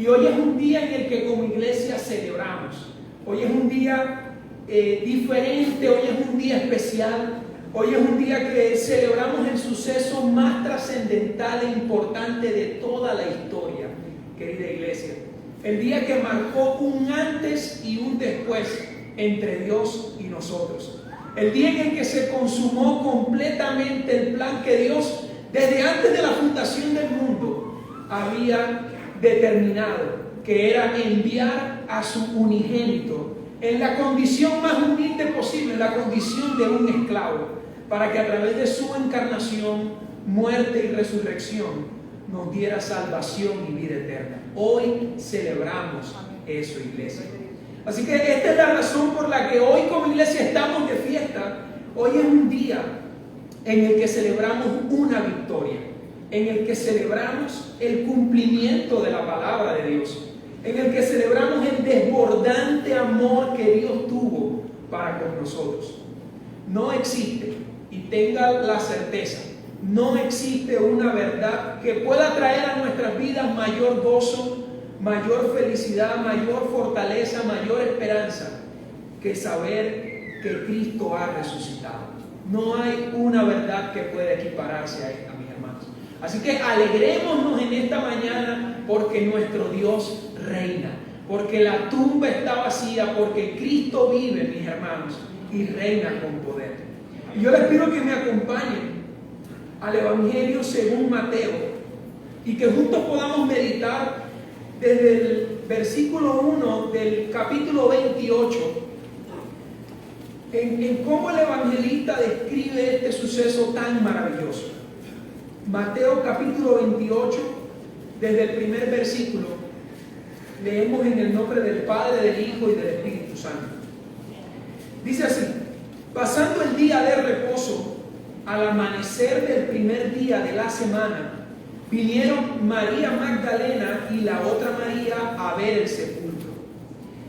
Y hoy es un día en el que como iglesia celebramos. Hoy es un día diferente, hoy es un día especial. Hoy es un día que celebramos el suceso más trascendental e importante de toda la historia, querida iglesia. El día que marcó un antes y un después entre Dios y nosotros. El día en el que se consumó completamente el plan que Dios, desde antes de la fundación del mundo, había determinado, que era enviar a su unigénito en la condición más humilde posible, en la condición de un esclavo, para que a través de su encarnación, muerte y resurrección nos diera salvación y vida eterna. Hoy celebramos eso, iglesia. Así que esta es la razón por la que hoy como iglesia estamos de fiesta. Hoy es un día en el que celebramos una victoria, en el que celebramos el cumplimiento de la palabra de Dios, en el que celebramos el desbordante amor que Dios tuvo para con nosotros. No existe, y tenga la certeza, no existe una verdad que pueda traer a nuestras vidas mayor gozo, mayor felicidad, mayor fortaleza, mayor esperanza que saber que Cristo ha resucitado. No hay una verdad que pueda equipararse a esta, mis hermanos. Así que alegrémonos en esta mañana porque nuestro Dios reina, porque la tumba está vacía, porque Cristo vive, mis hermanos, y reina con poder. Y yo les pido que me acompañen al Evangelio según Mateo y que juntos podamos meditar desde el versículo 1 del capítulo 28 en cómo el evangelista describe este suceso tan maravilloso. Mateo capítulo 28, desde el primer versículo, leemos en el nombre del Padre, del Hijo y del Espíritu Santo. Dice así: pasando el día de reposo, al amanecer del primer día de la semana, vinieron María Magdalena y la otra María a ver el sepulcro.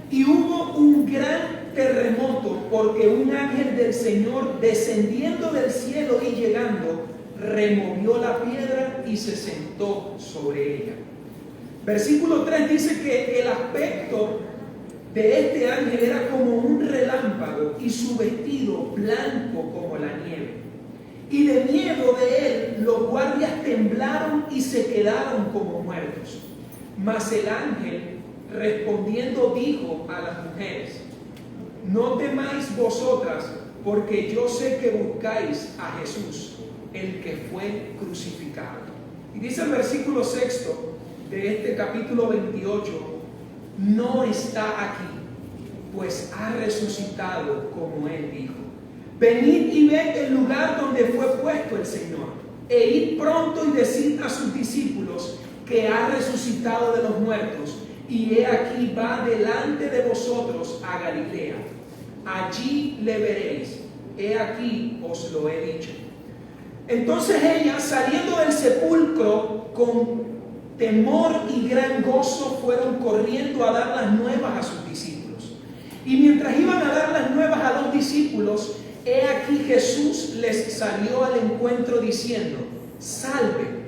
Y hubo un gran terremoto, porque un ángel del Señor, descendiendo del cielo y llegando, removió la piedra y se sentó sobre ella. Versículo 3 dice que el aspecto de este ángel era como un relámpago y su vestido blanco como la nieve. Y de miedo de él los guardias temblaron y se quedaron como muertos. Mas el ángel respondiendo dijo a las mujeres: no temáis vosotras, porque yo sé que buscáis a Jesús, el que fue crucificado. Y dice el versículo 6 de este capítulo 28: no está aquí, pues ha resucitado como él dijo. Venid y ved el lugar donde fue puesto el Señor, e id pronto y decid a sus discípulos que ha resucitado de los muertos, y he aquí va delante de vosotros a Galilea. Allí le veréis, he aquí os lo he dicho. Entonces ellas, saliendo del sepulcro con temor y gran gozo, fueron corriendo a dar las nuevas a sus discípulos. Y mientras iban a dar las nuevas a los discípulos, he aquí Jesús les salió al encuentro diciendo: salve.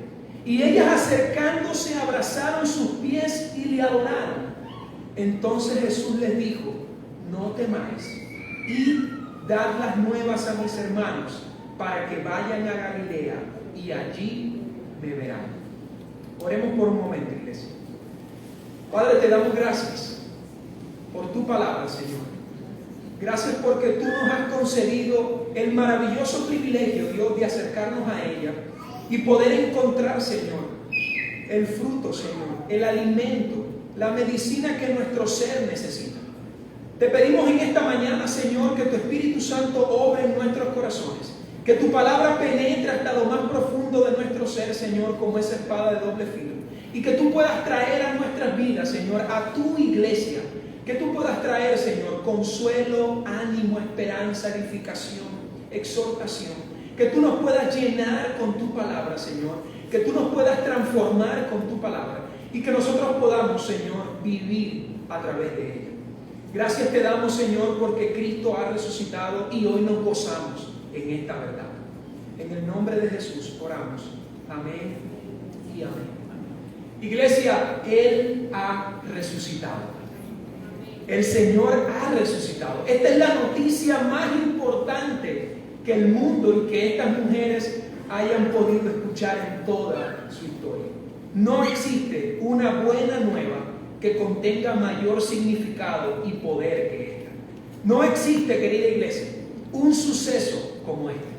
Y ellas, acercándose, abrazaron sus pies y le adoraron. Entonces Jesús les dijo: no temáis, id, dad las nuevas a mis hermanos, para que vayan a Galilea y allí me verán. Oremos por un momento, iglesia. Padre, te damos gracias por tu palabra, Señor. Gracias porque tú nos has concedido el maravilloso privilegio, Dios, de acercarnos a ella y poder encontrar, Señor, el fruto, Señor, el alimento, la medicina que nuestro ser necesita. Te pedimos en esta mañana, Señor, que tu Espíritu Santo obre en nuestros corazones, que tu palabra penetre hasta lo más profundo de nuestro ser, Señor, como esa espada de doble filo, y que tú puedas traer a nuestras vidas, Señor, a tu iglesia, que tú puedas traer, Señor, consuelo, ánimo, esperanza, edificación, exhortación, que tú nos puedas llenar con tu palabra, Señor, que tú nos puedas transformar con tu palabra y que nosotros podamos, Señor, vivir a través de ella. Gracias te damos, Señor, porque Cristo ha resucitado y hoy nos gozamos en esta verdad. En el nombre de Jesús oramos. Amén y amén. Iglesia, Él ha resucitado. El Señor ha resucitado. Esta es la noticia más importante que el mundo y que estas mujeres hayan podido escuchar en toda su historia. No existe una buena nueva que contenga mayor significado y poder que esta. No existe, querida iglesia, un suceso como este.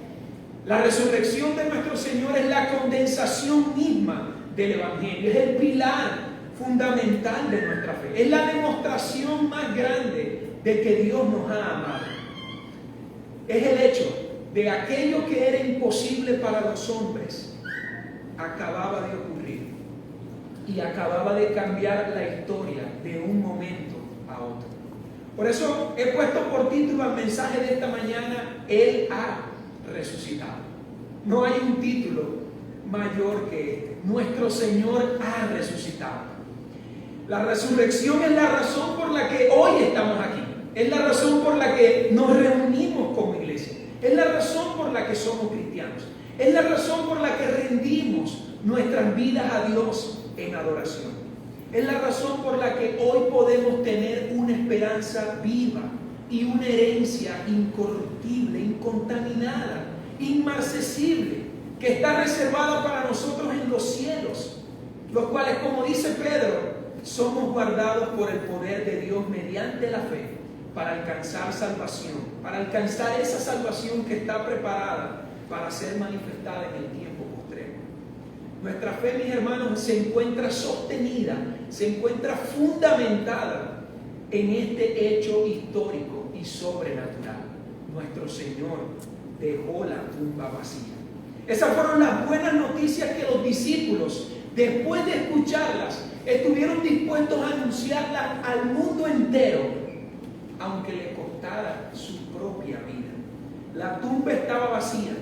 La resurrección de nuestro Señor es la condensación misma del Evangelio, es el pilar fundamental de nuestra fe, es la demostración más grande de que Dios nos ha amado. Es el hecho de aquello que era imposible para los hombres, acababa de ocurrir y acababa de cambiar la historia de un momento a otro. Por eso he puesto por título al mensaje de esta mañana: Él ha resucitado. No hay un título mayor que este. Nuestro Señor ha resucitado. La resurrección es la razón por la que hoy estamos aquí. Es la razón por la que nos reunimos como iglesia. Es la razón por la que somos cristianos. Es la razón por la que rendimos nuestras vidas a Dios en adoración. Es la razón por la que hoy podemos tener una esperanza viva y una herencia incorruptible, incontaminada, inmarcesible, que está reservada para nosotros en los cielos, los cuales, como dice Pedro, somos guardados por el poder de Dios mediante la fe para alcanzar salvación, para alcanzar esa salvación que está preparada para ser manifestada en el tiempo postrero. Nuestra fe, mis hermanos, se encuentra sostenida, se encuentra fundamentada en este hecho histórico y sobrenatural. Nuestro Señor dejó la tumba vacía. Esas fueron las buenas noticias que los discípulos, después de escucharlas, estuvieron dispuestos a anunciarlas al mundo entero, aunque le costara su propia vida. La tumba estaba vacía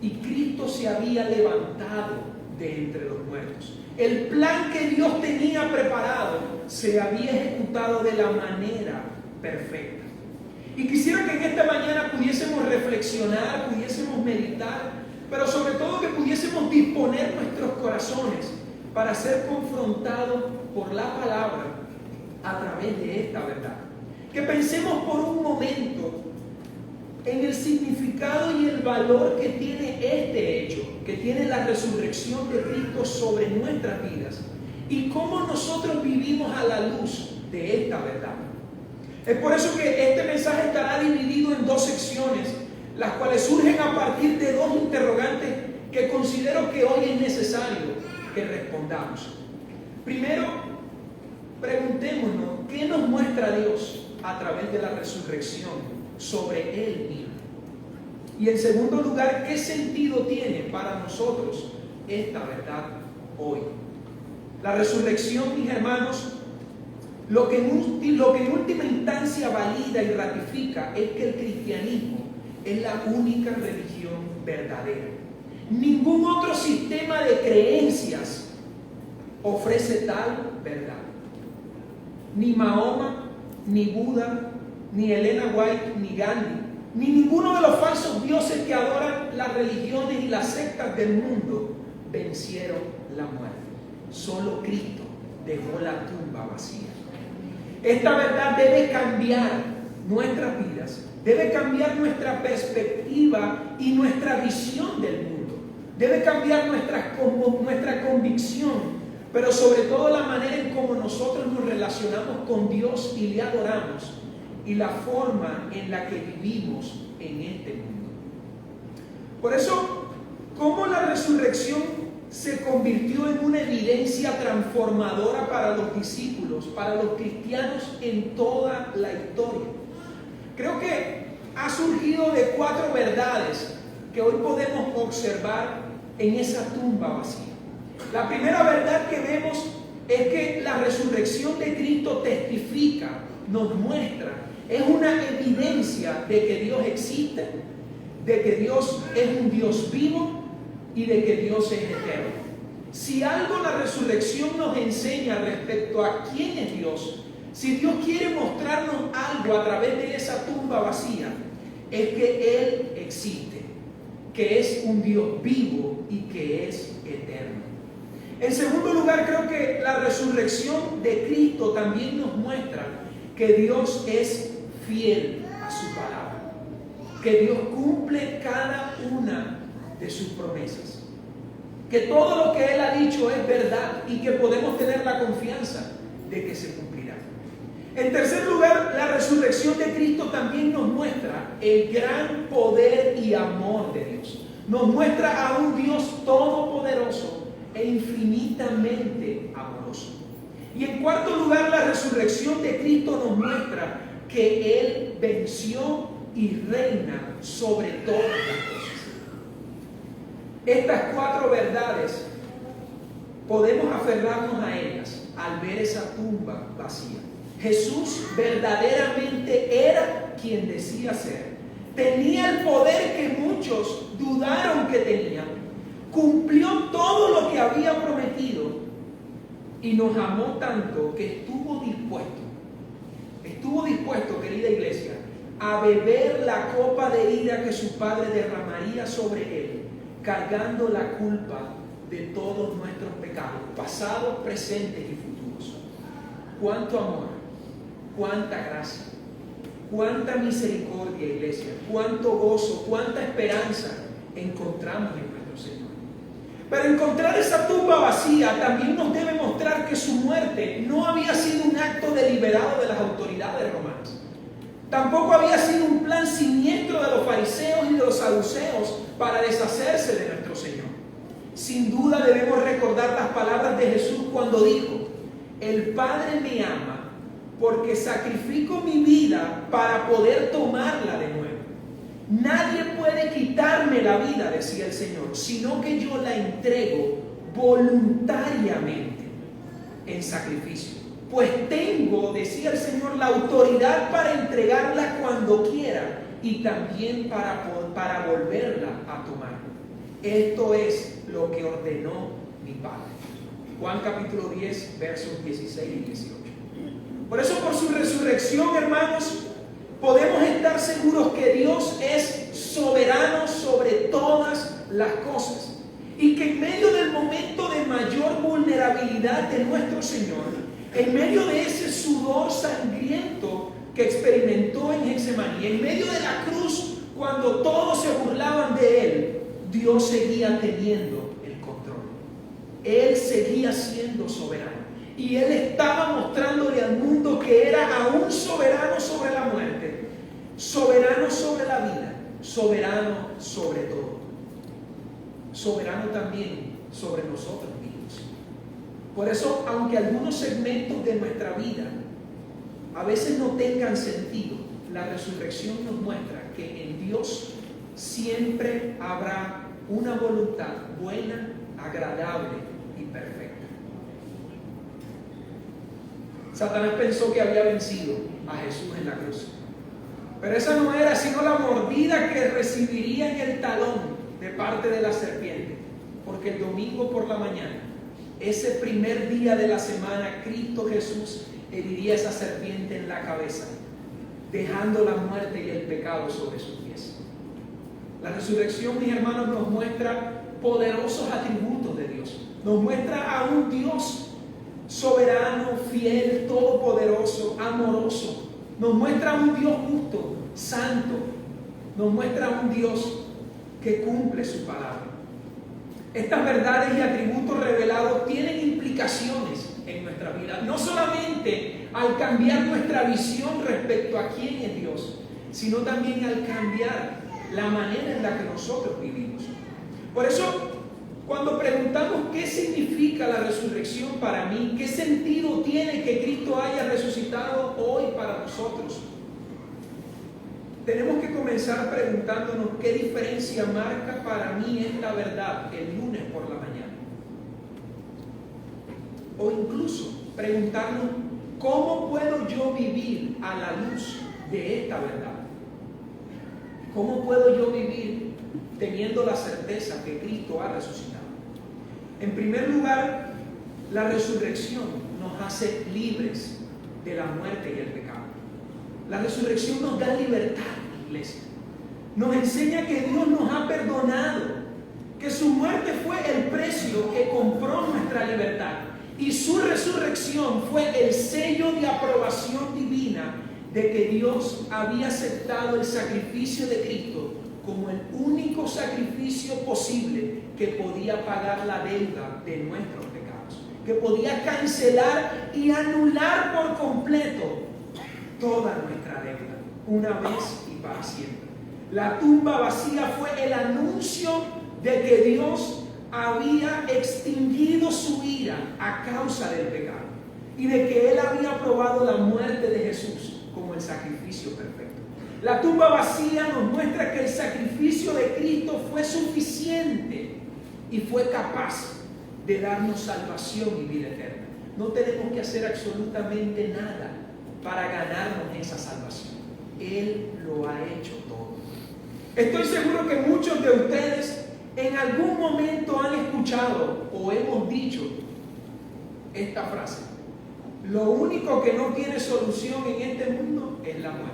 y Cristo se había levantado de entre los muertos. El plan que Dios tenía preparado se había ejecutado de la manera perfecta. Y quisiera que en esta mañana pudiésemos reflexionar, pudiésemos meditar, pero sobre todo que pudiésemos disponer nuestros corazones para ser confrontados por la palabra a través de esta verdad. Que pensemos por un momento en el significado y el valor que tiene este hecho, que tiene la resurrección de Cristo sobre nuestras vidas, y cómo nosotros vivimos a la luz de esta verdad. Es por eso que este mensaje estará dividido en dos secciones, las cuales surgen a partir de dos interrogantes que considero que hoy es necesario que respondamos. Primero, preguntémonos qué nos muestra Dios a través de la resurrección sobre Él mismo. Y en segundo lugar, ¿qué sentido tiene para nosotros esta verdad hoy? La resurrección, mis hermanos, lo que en última instancia valida y ratifica es que el cristianismo es la única religión verdadera. Ningún otro sistema de creencias ofrece tal verdad. Ni Mahoma, ni Buda, ni Elena White, ni Gandhi, ni ninguno de los falsos dioses que adoran las religiones y las sectas del mundo vencieron la muerte. Solo Cristo dejó la tumba vacía. Esta verdad debe cambiar nuestras vidas, debe cambiar nuestra perspectiva y nuestra visión del mundo, debe cambiar nuestra convicción, pero sobre todo la manera en cómo nosotros nos relacionamos con Dios y le adoramos, y la forma en la que vivimos en este mundo. Por eso, ¿cómo la resurrección se convirtió en una evidencia transformadora para los discípulos, para los cristianos en toda la historia? Creo que ha surgido de 4 verdades que hoy podemos observar en esa tumba vacía. La primera verdad que vemos es que la resurrección de Cristo testifica, nos muestra, es una evidencia de que Dios existe, de que Dios es un Dios vivo y de que Dios es eterno. Si algo la resurrección nos enseña respecto a quién es Dios, si Dios quiere mostrarnos algo a través de esa tumba vacía, es que Él existe, que es un Dios vivo y que es eterno. En segundo lugar, creo que la resurrección de Cristo también nos muestra que Dios es fiel a su palabra, que Dios cumple cada una de sus promesas, que todo lo que Él ha dicho es verdad y que podemos tener la confianza de que se cumplirá. En tercer lugar, la resurrección de Cristo también nos muestra el gran poder y amor de Dios. Nos muestra a un Dios todopoderoso e infinitamente amoroso. Y en cuarto lugar, la resurrección de Cristo nos muestra que Él venció y reina sobre todas las cosas. Estas cuatro verdades podemos aferrarnos a ellas al ver esa tumba vacía. Jesús verdaderamente era quien decía ser. Tenía el poder que muchos dudaron que tenía. Cumplió todo lo que había prometido y nos amó tanto que estuvo dispuesto, querida iglesia, a beber la copa de ira que su Padre derramaría sobre Él, cargando la culpa de todos nuestros pecados, pasados, presentes y futuros. Cuánto amor, cuánta gracia, cuánta misericordia, iglesia, cuánto gozo, cuánta esperanza encontramos en nuestro Señor. Pero encontrar esa tumba vacía también nos debe mostrar que su muerte no había sido un acto deliberado de las autoridades romanas. Tampoco había sido un plan siniestro de los fariseos y de los saduceos para deshacerse de nuestro Señor. Sin duda debemos recordar las palabras de Jesús cuando dijo: el Padre me ama porque sacrifico mi vida para poder tomarla de nuevo. Nadie puede quitarme la vida, decía el Señor, sino que yo la entrego voluntariamente en sacrificio. Pues tengo, decía el Señor, la autoridad para entregarla cuando quiera y también para volverla a tomar. Esto es lo que ordenó mi Padre. Juan capítulo 10, versos 16 y 18. Por eso, por su resurrección, hermanos, podemos estar seguros que Dios es soberano sobre todas las cosas y que en medio del momento de mayor vulnerabilidad de nuestro Señor, en medio de ese sudor sangriento que experimentó en Getsemaní, en medio de la cruz, cuando todos se burlaban de Él, Dios seguía teniendo el control. Él seguía siendo soberano. Y Él estaba mostrándole al mundo que era aún soberano sobre la muerte, soberano sobre la vida, soberano sobre todo. Soberano también sobre nosotros mismos. Por eso, aunque algunos segmentos de nuestra vida a veces no tengan sentido, la resurrección nos muestra que en Dios siempre habrá una voluntad buena, agradable y perfecta. Satanás pensó que había vencido a Jesús en la cruz. Pero esa no era sino la mordida que recibiría en el talón de parte de la serpiente. Porque el domingo por la mañana, ese primer día de la semana, Cristo Jesús heriría a esa serpiente en la cabeza, dejando la muerte y el pecado sobre sus pies. La resurrección, mis hermanos, nos muestra poderosos atributos de Dios. Nos muestra a un Dios soberano, fiel, todopoderoso, amoroso. Nos muestra a un Dios justo, santo. Nos muestra a un Dios que cumple su palabra. Estas verdades y atributos revelados tienen implicaciones en nuestra vida, no solamente al cambiar nuestra visión respecto a quién es Dios, sino también al cambiar la manera en la que nosotros vivimos. Por eso, cuando preguntamos qué significa la resurrección para mí, qué sentido tiene que Cristo haya resucitado hoy para nosotros, tenemos que comenzar preguntándonos qué diferencia marca para mí esta verdad el lunes por la mañana. O incluso preguntarnos cómo puedo yo vivir a la luz de esta verdad. ¿Cómo puedo yo vivir teniendo la certeza que Cristo ha resucitado? En primer lugar, la resurrección nos hace libres de la muerte y el pecado. La resurrección nos da libertad, iglesia. Nos enseña que Dios nos ha perdonado, que su muerte fue el precio que compró nuestra libertad y su resurrección fue el sello de aprobación divina de que Dios había aceptado el sacrificio de Cristo como el único sacrificio posible que podía pagar la deuda de nuestros pecados, que podía cancelar y anular por completo toda nuestra deuda, una vez y para siempre. La tumba vacía fue el anuncio de que Dios había extinguido su ira a causa del pecado y de que Él había aprobado la muerte de Jesús como el sacrificio perfecto. La tumba vacía nos muestra que el sacrificio de Cristo fue suficiente y fue capaz de darnos salvación y vida eterna. No tenemos que hacer absolutamente nada para ganarnos esa salvación. Él lo ha hecho todo. Estoy seguro que muchos de ustedes en algún momento han escuchado o hemos dicho esta frase: lo único que no tiene solución en este mundo es la muerte.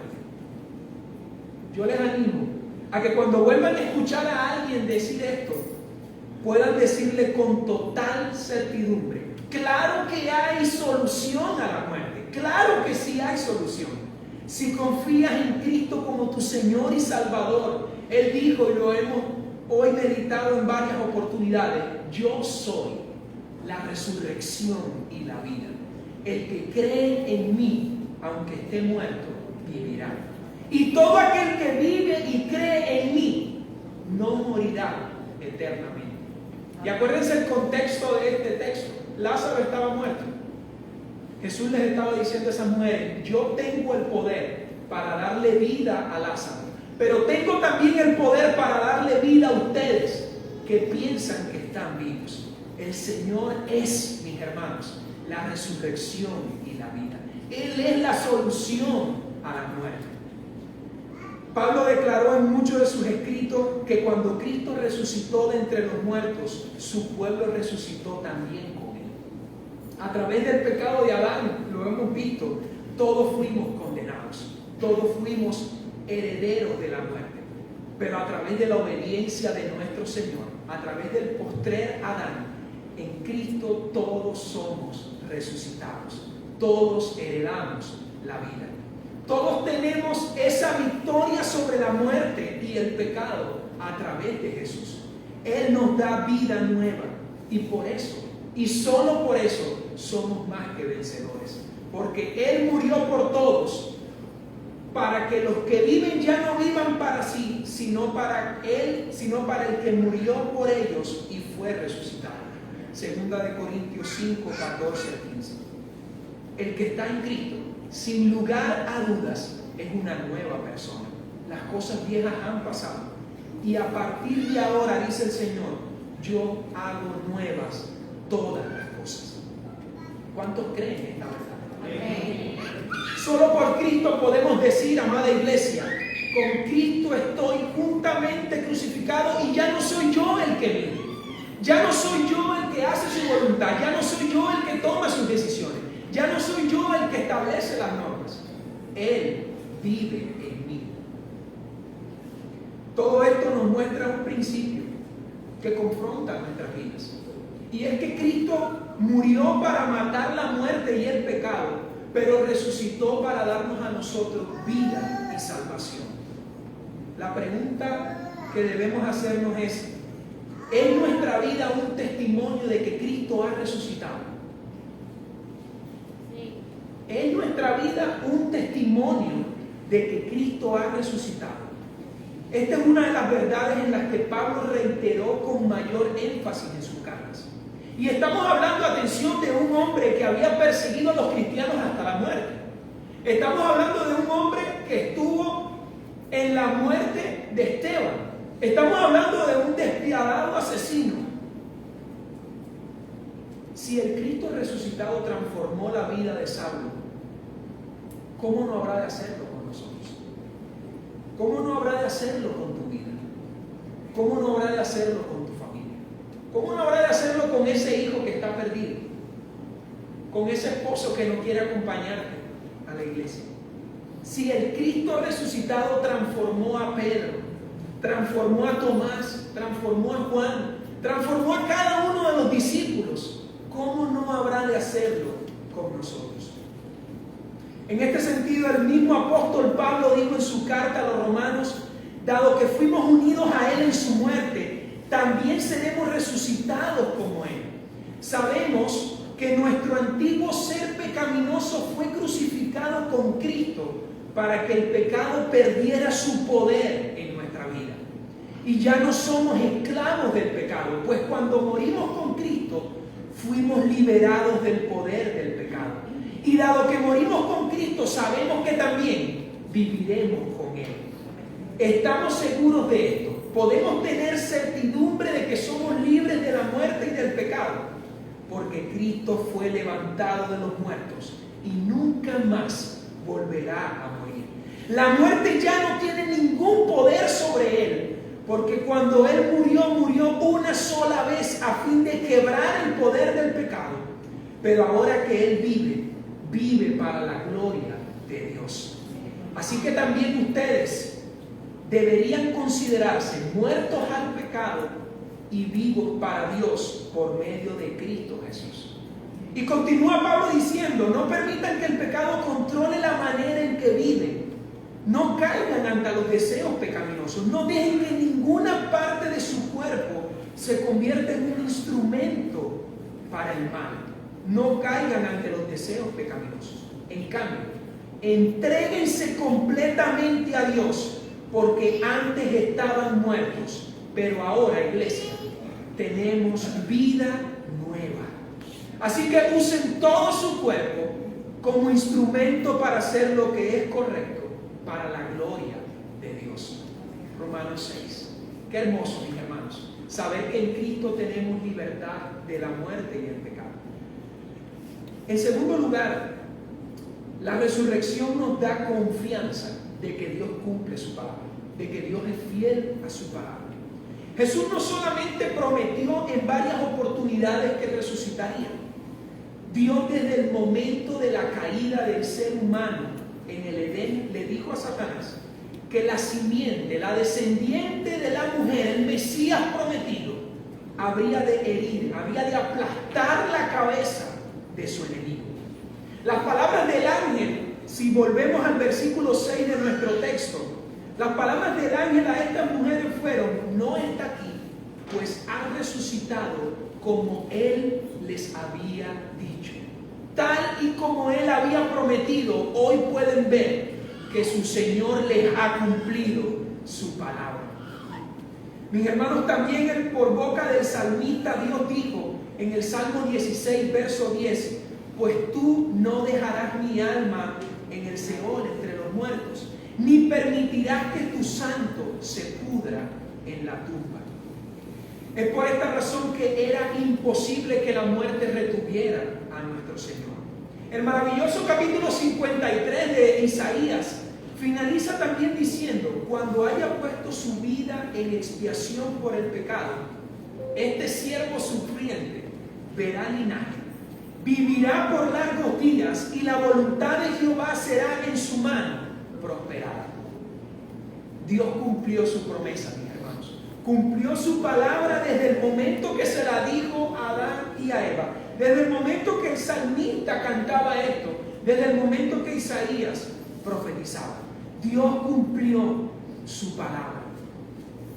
Yo les animo a que cuando vuelvan a escuchar a alguien decir esto, puedan decirle con total certidumbre: claro que hay solución a la muerte, claro que sí hay solución. Si confías en Cristo como tu Señor y Salvador, Él dijo, y lo hemos hoy meditado en varias oportunidades: yo soy la resurrección y la vida. El que cree en mí, aunque esté muerto, vivirá. Y todo aquel que vive y cree en mí, no morirá eternamente. Y acuérdense el contexto de este texto. Lázaro estaba muerto. Jesús les estaba diciendo a esas mujeres: yo tengo el poder para darle vida a Lázaro, pero tengo también el poder para darle vida a ustedes que piensan que están vivos. El Señor es, mis hermanos, la resurrección y la vida. Él es la solución a la muerte. Pablo declaró en muchos de sus escritos que cuando Cristo resucitó de entre los muertos, su pueblo resucitó también con Él. A través del pecado de Adán, lo hemos visto, todos fuimos condenados, todos fuimos herederos de la muerte. Pero a través de la obediencia de nuestro Señor, a través del postrer Adán, en Cristo todos somos resucitados, todos heredamos la vida. Todos tenemos esa victoria sobre la muerte y el pecado a través de Jesús. Él nos da vida nueva y por eso, y solo por eso, somos más que vencedores. Porque Él murió por todos, para que los que viven ya no vivan para sí, sino para Él, sino para el que murió por ellos y fue resucitado. Segunda de Corintios 5, 14 al 15. El que está en Cristo, sin lugar a dudas, es una nueva persona. Las cosas viejas han pasado y a partir de ahora, dice el Señor, yo hago nuevas todas las cosas. ¿Cuántos creen esta verdad? Amén. Solo por Cristo podemos decir, amada iglesia, con Cristo estoy juntamente crucificado y ya no soy yo el que vive. Ya no soy yo el que hace su voluntad, ya no soy yo el que toma sus decisiones, ya no soy yo el que establece las normas. Él vive en mí. Todo esto nos muestra un principio que confronta nuestras vidas. Y es que Cristo murió para matar la muerte y el pecado, pero resucitó para darnos a nosotros vida y salvación. La pregunta que debemos hacernos es nuestra vida un testimonio de que Cristo ha resucitado? Sí. ¿Es nuestra vida un testimonio de que Cristo ha resucitado? Esta es una de las verdades en las que Pablo reiteró con mayor énfasis en sus cartas. Y estamos hablando, atención, de un hombre que había perseguido a los cristianos hasta la muerte. Estamos hablando de un hombre que estuvo en la muerte de Esteban. Estamos hablando de un despiadado asesino. Si el Cristo resucitado transformó la vida de Saulo, ¿cómo no habrá de hacerlo con nosotros? ¿Cómo no habrá de hacerlo con tu vida? ¿Cómo no habrá de hacerlo con tu familia? ¿Cómo no habrá de hacerlo con ese hijo que está perdido? Con ese esposo que no quiere acompañarte a la iglesia. Si el Cristo resucitado transformó a Pedro, transformó a Tomás, transformó a Juan, transformó a cada uno de los discípulos, ¿cómo no habrá de hacerlo con nosotros? En este sentido, el mismo apóstol Pablo dijo en su carta a los romanos: dado que fuimos unidos a Él en su muerte, también seremos resucitados como Él. Sabemos que nuestro antiguo ser pecaminoso fue crucificado con Cristo para que el pecado perdiera su poder en nuestra vida. Y ya no somos esclavos del pecado, pues cuando morimos con Cristo, fuimos liberados del poder del pecado. Y dado que morimos con Cristo, sabemos que también viviremos con Él. Estamos seguros de esto. Podemos tener certidumbre de que somos libres de la muerte y del pecado, porque Cristo fue levantado de los muertos y nunca más volverá a morir. La muerte ya no tiene ningún poder sobre Él, porque cuando Él murió una sola vez a fin de quebrar el poder del pecado. Pero ahora que Él vive para la gloria de Dios. Así que también ustedes deberían considerarse muertos al pecado y vivos para Dios por medio de Cristo Jesús. Y continúa Pablo diciendo: no permitan que el pecado controle la manera en que viven. No caigan ante los deseos pecaminosos. No dejen que ninguna parte de su cuerpo se convierta en un instrumento para el mal. No caigan ante los deseos pecaminosos. En cambio, entréguense completamente a Dios, porque antes estaban muertos, pero ahora, iglesia, tenemos vida nueva. Así que usen todo su cuerpo como instrumento para hacer lo que es correcto, para la gloria de Dios. Romanos 6. Qué hermoso, mis hermanos, saber que en Cristo tenemos libertad de la muerte y el pecado. En segundo lugar, la resurrección nos da confianza de que Dios cumple su palabra, de que Dios es fiel a su palabra. Jesús no solamente prometió en varias oportunidades que resucitaría. Dios, desde el momento de la caída del ser humano en el Edén, le dijo a Satanás que la simiente, la descendiente de la mujer, el Mesías prometido, habría de herir, habría de aplastar la cabeza de su enemigo. Las palabras del ángel, si volvemos al versículo 6 de nuestro texto, las palabras del ángel a estas mujeres fueron: no está aquí, pues ha resucitado como Él les había dicho. Tal y como Él había prometido, hoy pueden ver que su Señor les ha cumplido su palabra. Mis hermanos, también por boca del salmista Dios dijo en el Salmo 16, verso 10: pues tú no dejarás mi alma en el Seol entre los muertos, ni permitirás que tu santo se pudra en la tumba. Es por esta razón que era imposible que la muerte retuviera a nuestro Señor. El maravilloso capítulo 53 de Isaías finaliza también diciendo: cuando haya puesto su vida en expiación por el pecado, este siervo sufriente verá linaje, vivirá por largos días, y la voluntad de Jehová será en su mano prosperada. Dios cumplió su promesa, mis hermanos. Cumplió su palabra desde el momento que se la dijo a Adán y a Eva. Desde el momento que el salmista cantaba esto, desde el momento que Isaías profetizaba. Dios cumplió su palabra.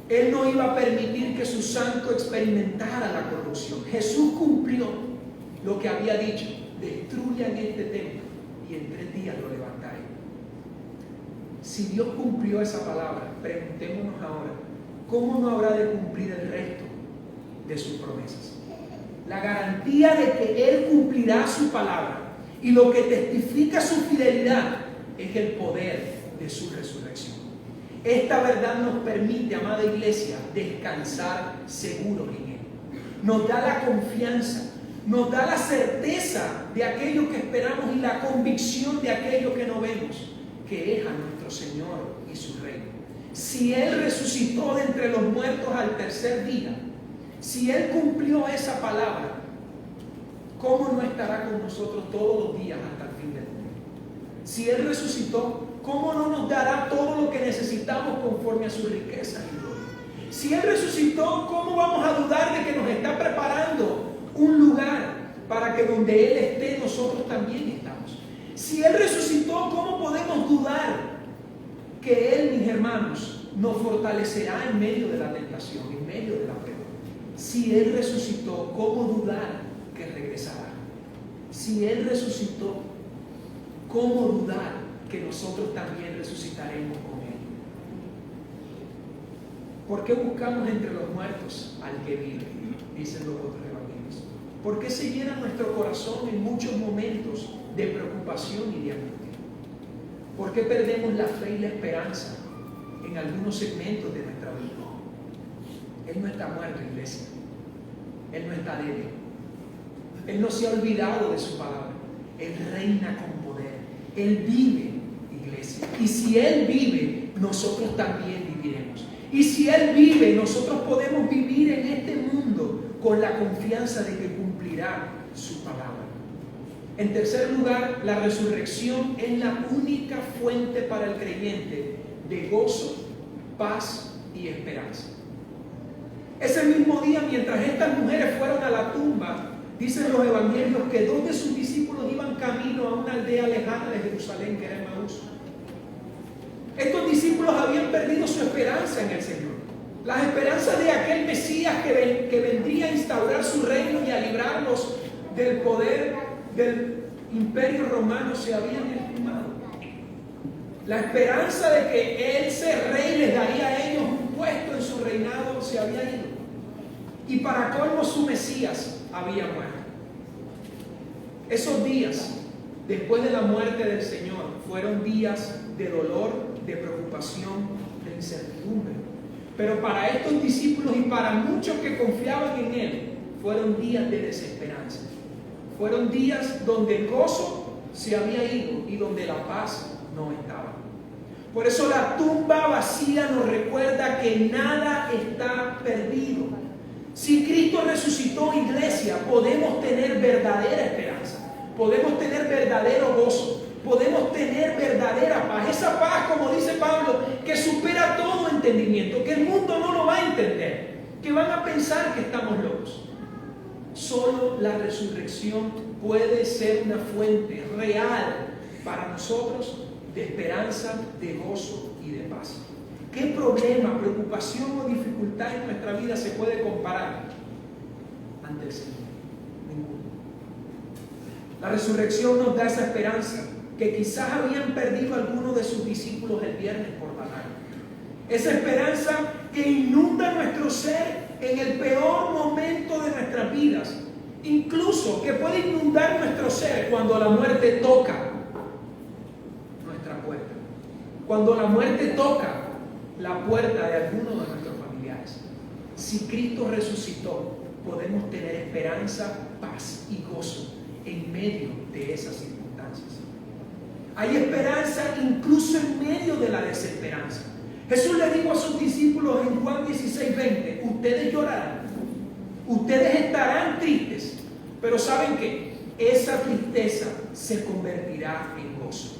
Él no iba a permitir que su santo experimentara la corrupción. Jesús cumplió lo que había dicho: destruyan este templo y en 3 días lo levantaré. Si Dios cumplió esa palabra, preguntémonos ahora: ¿cómo no habrá de cumplir el resto de sus promesas? La garantía de que Él cumplirá su palabra, y lo que testifica su fidelidad, es el poder de su resurrección. Esta verdad nos permite, amada iglesia, descansar seguros en Él. Nos da la confianza, nos da la certeza de aquello que esperamos y la convicción de aquello que no vemos, que es a nuestro Señor y su reino. Si Él resucitó de entre los muertos al tercer día, si Él cumplió esa palabra, ¿cómo no estará con nosotros todos los días hasta el fin del mundo? Si Él resucitó, ¿cómo no nos dará todo lo que necesitamos conforme a su riqueza y gloria? Si Él resucitó, ¿cómo vamos a dudar de que nos está preparando un lugar para que donde Él esté, nosotros también estamos? Si Él resucitó, ¿cómo podemos dudar que Él, mis hermanos, nos fortalecerá en medio de la tentación, en medio de la prueba? Si Él resucitó, ¿cómo dudar que regresará? Si Él resucitó, ¿cómo dudar que nosotros también resucitaremos con Él? ¿Por qué buscamos entre los muertos al que vive? Dicen los otros evangelios. ¿Por qué se llena nuestro corazón en muchos momentos de preocupación y de angustia? ¿Por qué perdemos la fe y la esperanza en algunos segmentos de nuestra vida? Él no está muerto, iglesia. Él no está débil. Él no se ha olvidado de su palabra. Él reina con poder. Él vive, iglesia. Y si Él vive, nosotros también viviremos. Y si Él vive, nosotros podemos vivir en este mundo con la confianza de que cumplirá su palabra. En tercer lugar, la resurrección es la única fuente para el creyente de gozo, paz y esperanza. Ese mismo día, mientras estas mujeres fueron a la tumba, dicen los evangelios que dos de sus discípulos iban camino a una aldea lejana de Jerusalén, que era Emaús. Estos discípulos habían perdido su esperanza en el Señor. Las esperanzas de aquel Mesías que vendría a instaurar su reino y a librarlos del poder del imperio romano se habían esfumado. La esperanza de que ese rey les daría a ellos un puesto en su reinado se había ido. Y para colmo su Mesías había muerto. Esos días, después de la muerte del Señor, fueron días de dolor, de preocupación, de incertidumbre. Pero para estos discípulos y para muchos que confiaban en Él, fueron días de desesperanza. Fueron días donde el gozo se había ido y donde la paz no estaba. Por eso la tumba vacía nos recuerda que nada está perdido. Si Cristo resucitó, iglesia, podemos tener verdadera esperanza, podemos tener verdadero gozo, podemos tener verdadera paz. Esa paz, como dice Pablo, que supera todo entendimiento, que el mundo no lo va a entender, que van a pensar que estamos locos. Solo la resurrección puede ser una fuente real para nosotros de esperanza, de gozo y de paz. ¿Qué problema, preocupación o dificultad en nuestra vida se puede comparar ante el Señor? Ninguno. La resurrección nos da esa esperanza que quizás habían perdido algunos de sus discípulos el viernes por la tarde. Esa esperanza que inunda nuestro ser en el peor momento de nuestras vidas. Incluso que puede inundar nuestro ser cuando la muerte toca nuestra puerta. Cuando la muerte toca la puerta de alguno de nuestros familiares. Si Cristo resucitó, podemos tener esperanza, paz y gozo en medio de esas circunstancias. Hay esperanza incluso en medio de la desesperanza. Jesús le dijo a sus discípulos en Juan 16:20, ustedes llorarán, ustedes estarán tristes, pero ¿saben qué? Esa tristeza se convertirá en gozo.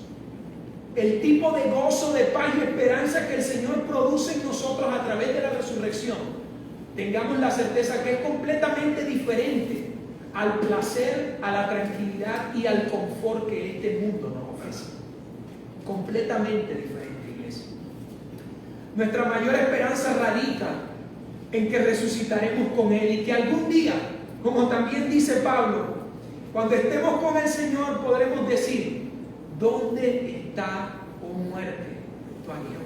El tipo de gozo, de paz y esperanza que el Señor produce en nosotros a través de la resurrección, tengamos la certeza que es completamente diferente al placer, a la tranquilidad y al confort que este mundo nos ofrece. Completamente diferente, iglesia. Nuestra mayor esperanza radica en que resucitaremos con Él y que algún día, como también dice Pablo, cuando estemos con el Señor podremos decir: ¿dónde está, oh muerte, tu aguijón?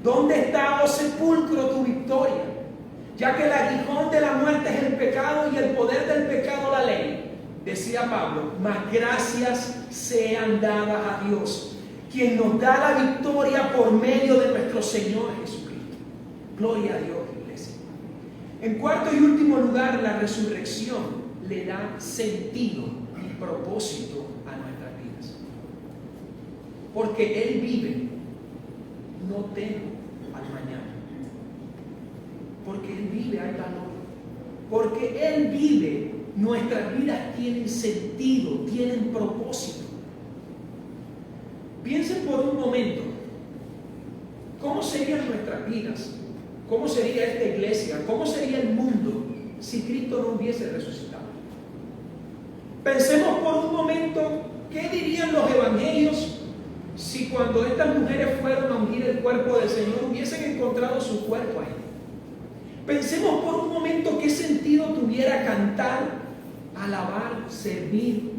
¿Dónde está, oh sepulcro, tu victoria? Ya que el aguijón de la muerte es el pecado y el poder del pecado la ley. Decía Pablo: mas gracias sean dadas a Dios, quien nos da la victoria por medio de nuestro Señor Jesucristo. Gloria a Dios, iglesia. En cuarto y último lugar, la resurrección le da sentido y propósito a nuestras vidas. Porque Él vive, no temo al mañana. Porque Él vive, hay valor. Porque Él vive, nuestras vidas tienen sentido, tienen propósito. Piensen por un momento, ¿cómo serían nuestras vidas ¿Cómo sería esta iglesia? ¿Cómo sería el mundo si Cristo no hubiese resucitado? Pensemos por un momento, ¿qué dirían los evangelios si cuando estas mujeres fueron a ungir el cuerpo del Señor hubiesen encontrado su cuerpo ahí? Pensemos por un momento qué sentido tuviera cantar, alabar, servir.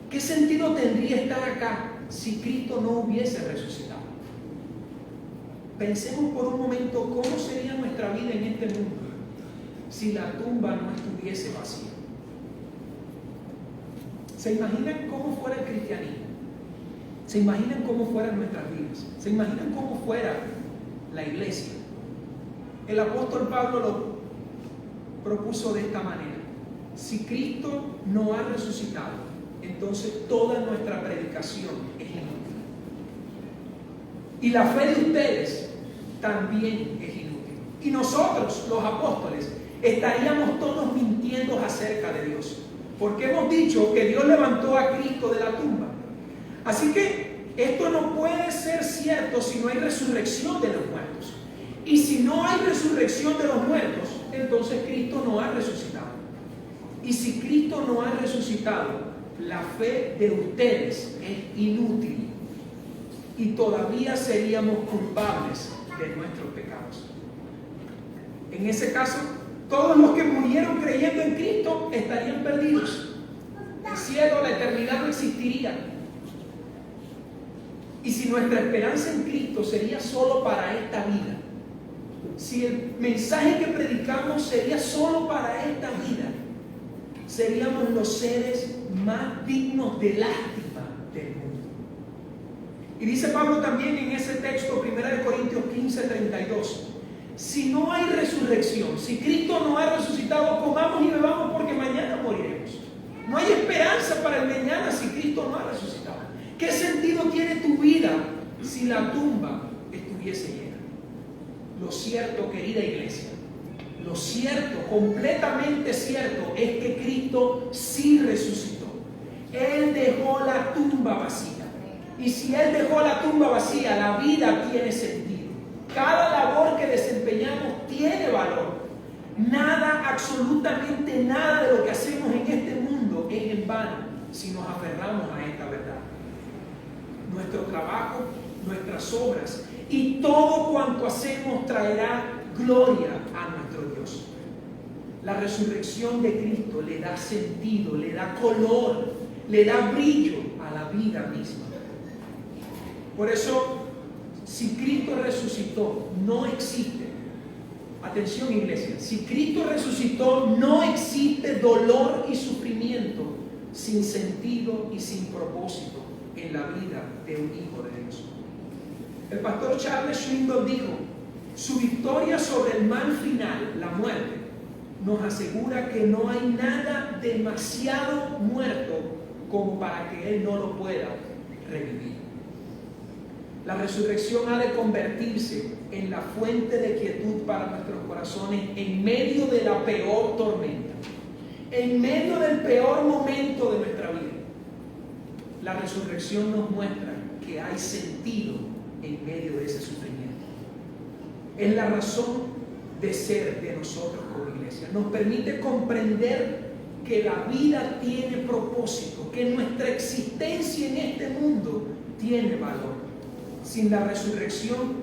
¿Qué sentido tendría estar acá si Cristo no hubiese resucitado? Pensemos por un momento cómo sería nuestra vida en este mundo si la tumba no estuviese vacía. ¿Se imaginan cómo fuera el cristianismo? ¿Se imaginan cómo fueran nuestras vidas? ¿Se imaginan cómo fuera la iglesia? El apóstol Pablo lo propuso de esta manera: si Cristo no ha resucitado, entonces toda nuestra predicación es inútil. Y la fe de ustedes también es inútil. Y nosotros, los apóstoles, estaríamos todos mintiendo acerca de Dios, porque hemos dicho que Dios levantó a Cristo de la tumba. Así que esto no puede ser cierto si no hay resurrección de los muertos. Y si no hay resurrección de los muertos, entonces Cristo no ha resucitado. Y si Cristo no ha resucitado, la fe de ustedes es inútil. Y todavía seríamos culpables de nuestros pecados. En ese caso, todos los que murieron creyendo en Cristo estarían perdidos. El cielo, la eternidad no existiría. Y si nuestra esperanza en Cristo sería solo para esta vida, si el mensaje que predicamos sería solo para esta vida, seríamos los seres más dignos de lástima del mundo. Y dice Pablo también en ese texto, 1 Corintios 15:32, si no hay resurrección, si Cristo no ha resucitado, comamos y bebamos porque mañana moriremos. No hay esperanza para el mañana si Cristo no ha resucitado. ¿Qué sentido tiene tu vida si la tumba estuviese llena? Lo cierto, querida iglesia, lo cierto, completamente cierto, es que Cristo sí resucitó. Él dejó la tumba vacía. Y si Él dejó la tumba vacía, la vida tiene sentido. Cada labor que desempeñamos tiene valor. Nada, absolutamente nada de lo que hacemos en este mundo es en vano si nos aferramos a esta verdad. Nuestro trabajo, nuestras obras y todo cuanto hacemos traerá gloria a nuestro Dios. La resurrección de Cristo le da sentido, le da color, le da brillo a la vida misma. Por eso, si Cristo resucitó, no existe, atención iglesia, si Cristo resucitó, no existe dolor y sufrimiento sin sentido y sin propósito en la vida de un hijo de Dios. El pastor Charles Swindoll dijo: su victoria sobre el mal final, la muerte, nos asegura que no hay nada demasiado muerto como para que Él no lo pueda revivir. La resurrección ha de convertirse en la fuente de quietud para nuestros corazones en medio de la peor tormenta, en medio del peor momento de nuestra vida. La resurrección nos muestra que hay sentido en medio de ese sufrimiento. Es la razón de ser de nosotros como iglesia. Nos permite comprender que la vida tiene propósito, que nuestra existencia en este mundo tiene valor. Sin la resurrección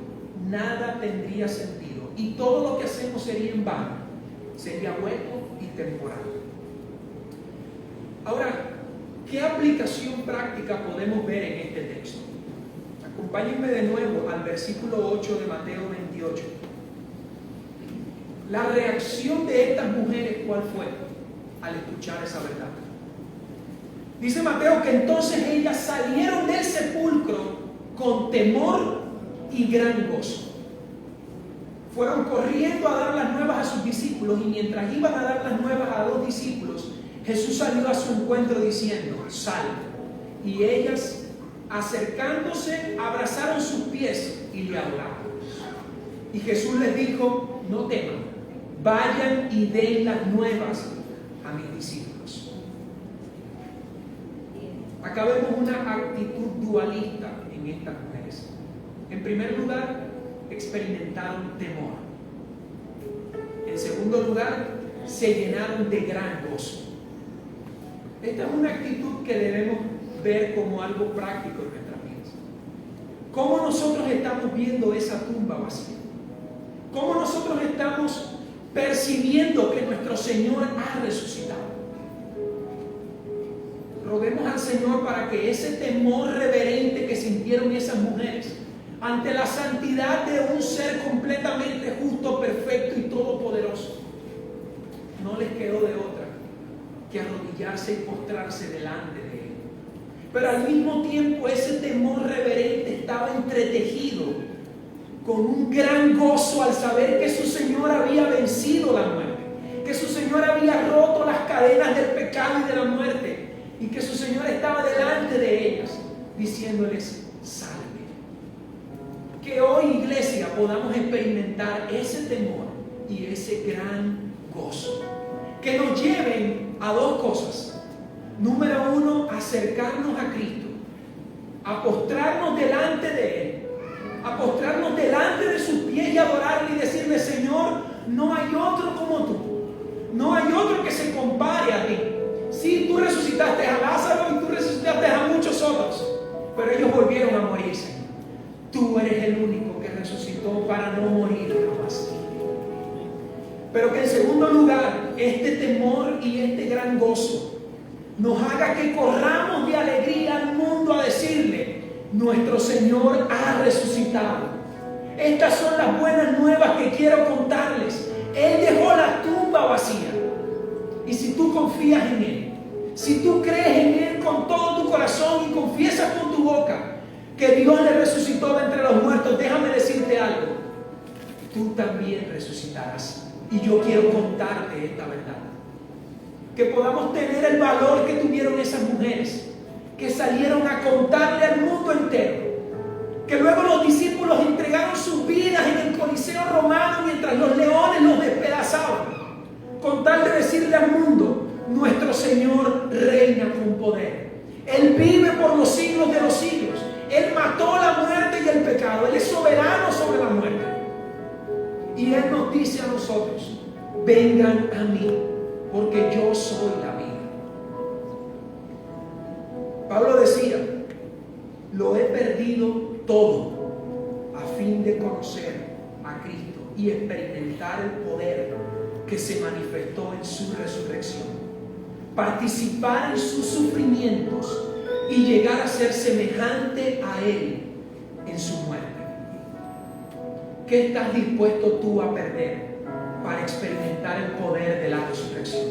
nada tendría sentido y todo lo que hacemos sería en vano, sería hueco y temporal. Ahora, ¿qué aplicación práctica podemos ver en este texto? Acompáñenme de nuevo al versículo 8 de Mateo 28. La reacción de estas mujeres, ¿cuál fue al escuchar esa verdad? Dice Mateo que entonces ellas salieron del sepulcro con temor y gran gozo. Fueron corriendo a dar las nuevas a sus discípulos, y mientras iban a dar las nuevas a los discípulos, Jesús salió a su encuentro diciendo: salve. Y ellas, acercándose, abrazaron sus pies y le adoraron. Y Jesús les dijo: no teman, vayan y den las nuevas a mis discípulos. Acá vemos una actitud dualista en estas mujeres. En primer lugar, experimentaron temor. En segundo lugar, se llenaron de gran gozo. Esta es una actitud que debemos ver como algo práctico en nuestras vidas. ¿Cómo nosotros estamos viendo esa tumba vacía? ¿Cómo nosotros estamos percibiendo que nuestro Señor ha resucitado? Roguemos al Señor para que ese temor reverente que sintieron esas mujeres ante la santidad de un ser completamente justo, perfecto y todopoderoso, no les quedó de otra que arrodillarse y postrarse delante de Él. Pero al mismo tiempo ese temor reverente estaba entretejido con un gran gozo al saber que su Señor había vencido la muerte, que su Señor había roto las cadenas del pecado y de la muerte, y que su Señor estaba delante de ellas diciéndoles: salve. Que hoy, iglesia, podamos experimentar ese temor y ese gran gozo, que nos lleven a dos cosas. Número uno, acercarnos a Cristo, a postrarnos delante de Él, a postrarnos delante de sus pies y adorarle y decirle: Señor, no hay otro como tú, no hay otro que se compare a ti. Sí, tú resucitaste a Lázaro y tú resucitaste a muchos otros, pero ellos volvieron a morir, Señor. Tú eres el único que resucitó para no morir jamás. Pero que en segundo lugar, este temor y este gran gozo nos haga que corramos de alegría al mundo a decirle: nuestro Señor ha resucitado. Estas son las buenas nuevas que quiero contarles. Él dejó la tumba vacía. Y si tú confías en Él, si tú crees en Él con todo tu corazón y confiesas con tu boca que Dios le resucitó de entre los muertos, déjame decirte algo: tú también resucitarás. Y yo quiero contarte esta verdad. Que podamos tener el valor que tuvieron esas mujeres, que salieron a contarle al mundo entero. Que luego los discípulos entregaron sus vidas en el Coliseo romano mientras los leones los despedazaban, con tal de decirle al mundo: nuestro Señor reina con poder. Él vive por los siglos de los siglos. Él mató la muerte y el pecado. Él es soberano sobre la muerte. Y Él nos dice a nosotros: vengan a mí, porque yo soy la vida. Pablo decía: lo he perdido todo a fin de conocer a Cristo y experimentar el poder que se manifestó en su resurrección, participar en sus sufrimientos y llegar a ser semejante a Él en su muerte. ¿Qué estás dispuesto tú a perder para experimentar el poder de la resurrección?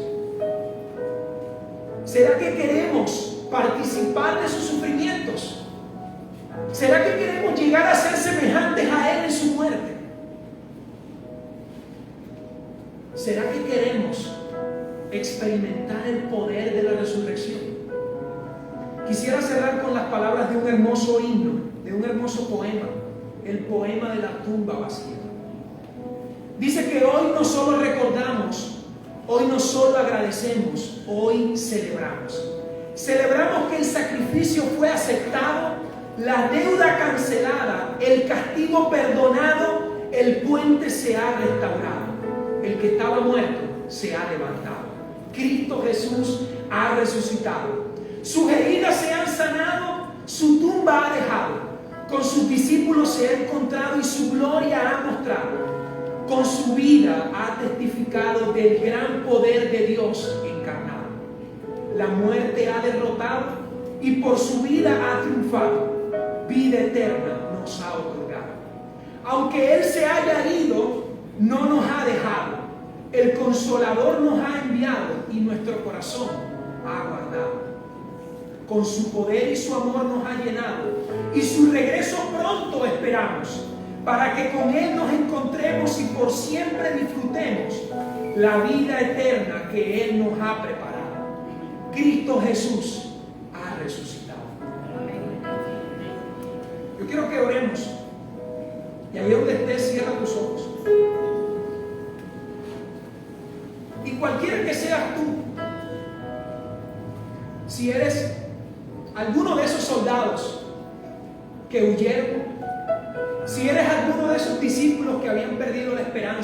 ¿Será que queremos participar de sus sufrimientos? ¿Será que queremos llegar a ser semejantes a Él en su muerte? ¿Será que queremos experimentar el poder de la resurrección? Quisiera cerrar con las palabras de un hermoso himno, de un hermoso poema, el poema de la tumba vacía. Dice que hoy no solo recordamos, hoy no solo agradecemos, hoy celebramos. Celebramos que el sacrificio fue aceptado, la deuda cancelada, el castigo perdonado, el puente se ha restaurado, el que estaba muerto se ha levantado. Cristo Jesús ha resucitado. Sus heridas se han sanado, su tumba ha dejado. Con sus discípulos se ha encontrado y su gloria ha mostrado. Con su vida ha testificado del gran poder de Dios encarnado. La muerte ha derrotado y por su vida ha triunfado. Vida eterna nos ha otorgado. Aunque Él se haya ido, no nos ha dejado. El Consolador nos ha enviado y nuestro corazón ha guardado. Con su poder y su amor nos ha llenado y su regreso pronto esperamos, para que con Él nos encontremos y por siempre disfrutemos la vida eterna que Él nos ha preparado. Cristo Jesús ha resucitado. Yo quiero que oremos. Y ahí donde estés, cierra tus ojos. Y cualquiera que seas tú, si eres alguno de esos soldados que huyeron, si eres alguno de esos discípulos que habían perdido la esperanza,